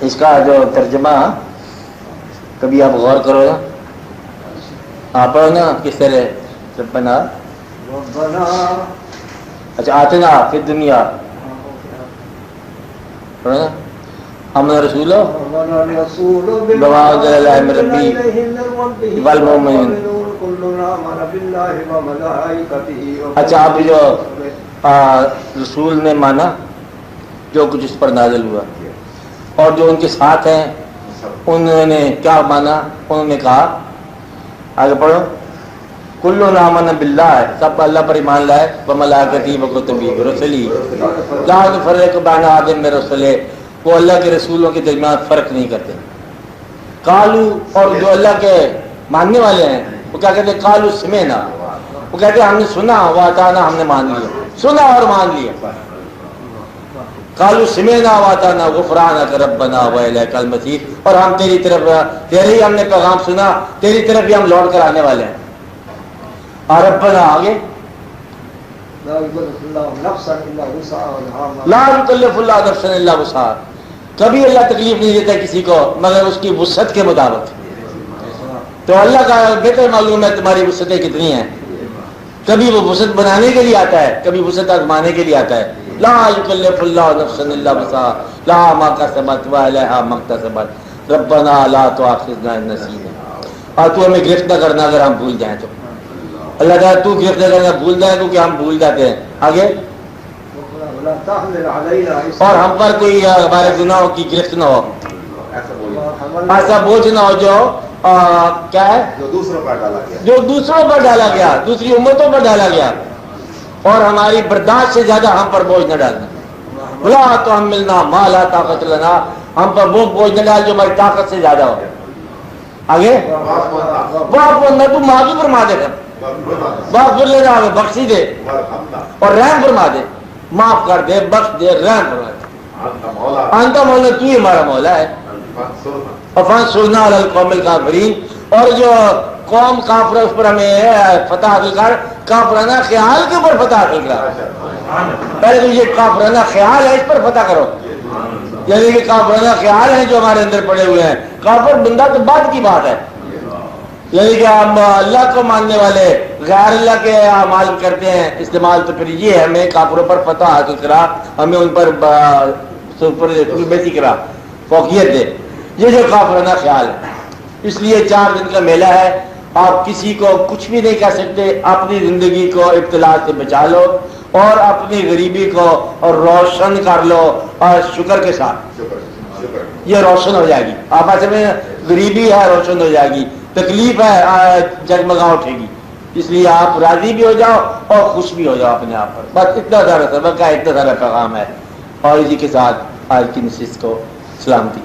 اس کا جو ترجمہ کبھی آپ غور کرو نا، آپ پڑھو نا کس طرح ربنا اچھا آتنا فی الدنیا پڑھو نا امن رسول بما انزل الیہ من ربی والمؤمنون. اچھا آپ جو رسول نے مانا جو کچھ اس پر نازل ہوا، اور جو ان کے ساتھ ہیں انہوں نے کیا مانا؟ انہوں نے کہا، آگے پڑھو، کلنا آمن باللہ، سب اللہ پر ایمان لائے، وملائکتہ وکتبہ ورسلہ لا نفرق بین احد من رسلہ، وہ اللہ کے رسولوں کے درمیان فرق نہیں کرتے. قالو، اور جو اللہ کے ماننے والے ہیں وہ کیا کہتے ہیں؟ قالو سمعنا، وہ کہتے ہیں ہم نے سنا، واطعنا، ہم نے مان لیا، سنا اور مان لیا. قالو سمعنا واطعنا غفرانک ربنا والیک المصیر، اور ہم تیری طرف، تیرے ہی ہم نے پیغام سنا، تیری طرف بھی ہم لوٹ کر آنے والے ہیں. اور ربنا آگے لا یکلف اللہ نفسا الا وسعہا، کبھی اللہ تکلیف نہیں دیتا کسی کو مگر اس کی وسعت کے مطابق. تو اللہ کا بہتر معلوم ہے تمہاری وسعتیں کتنی ہیں. کبھی وہ وسعت بنانے کے لیے آتا ہے، کبھی وسعت آزمانے کے لیے آتا ہے. لا یکلف اللہ نفسا الا وسعہا لہا ما کسبت وعلیہا ما اکتسبت ربنا لا تؤاخذنا ان نسینا. اور تو ہمیں گرفت نہ کرنا اگر ہم بھول جائیں تو. اللہ تعالیٰ تو گرفت نہ کرنا بھول جائیں کیونکہ ہم بھول جاتے ہیں. آگے اور ہم پر کوئی ہمارے گناہوں کی گرفت نہ ہو، ایسا بوجھ نہ ہو جو کیا ہے جو دوسروں پر ڈالا گیا، دوسری امتوں پر ڈالا گیا، اور ہماری برداشت سے زیادہ ہم پر بوجھ نہ ڈالنا. لا تحملنا ما لا طاقت لنا، ہم پر وہ بوجھ نہ ڈال جو ہماری طاقت سے زیادہ ہو. آگے تو معافی فرما دے گا، معاف کر لینا، ہمیں بخشی دے اور رحم فرما دے، معاف کر دے، بخش دے، رحم فرما دے. انت مولا، تو ہی ہمارا مولا ہے. فانصرنا علی القوم الکافرین، اور جو قوم کافر اس پر ہمیں فتح حاصل کر، کافرانہ خیال کے اوپر فتح حاصل کر. پہلے تو یہ کافرانہ خیال ہے، اس پر فتح کرو. یعنی کہ کافرانہ خیال ہیں جو ہمارے اندر پڑے ہوئے ہیں. کافر بندہ تو بعد کی بات ہے، یعنی کہ ہم اللہ کو ماننے والے غیر اللہ کے اعمال کرتے ہیں استعمال، تو پھر یہ ہمیں کافروں پر فتح حاصل کرا، ہمیں ان پر سپرمیسی کرا، فوقیت دے. یہ جو کافرانہ خیال ہے. اس لیے 4 دن کا میلہ ہے، آپ کسی کو کچھ بھی نہیں کہہ سکتے. اپنی زندگی کو ابتلا سے بچا لو اور اپنی غریبی کو اور روشن کر لو، اور شکر کے ساتھ یہ روشن ہو جائے گی. آپ ایسے میں غریبی ہے روشن ہو جائے گی، تکلیف ہے جگمگا اٹھے گی. اس لیے آپ راضی بھی ہو جاؤ اور خوش بھی ہو جاؤ اپنے آپ پر. بس اتنا سارا سبق ہے، اتنا سارا پیغام ہے. اور اسی کے ساتھ آج کی نشست کو سلامتی.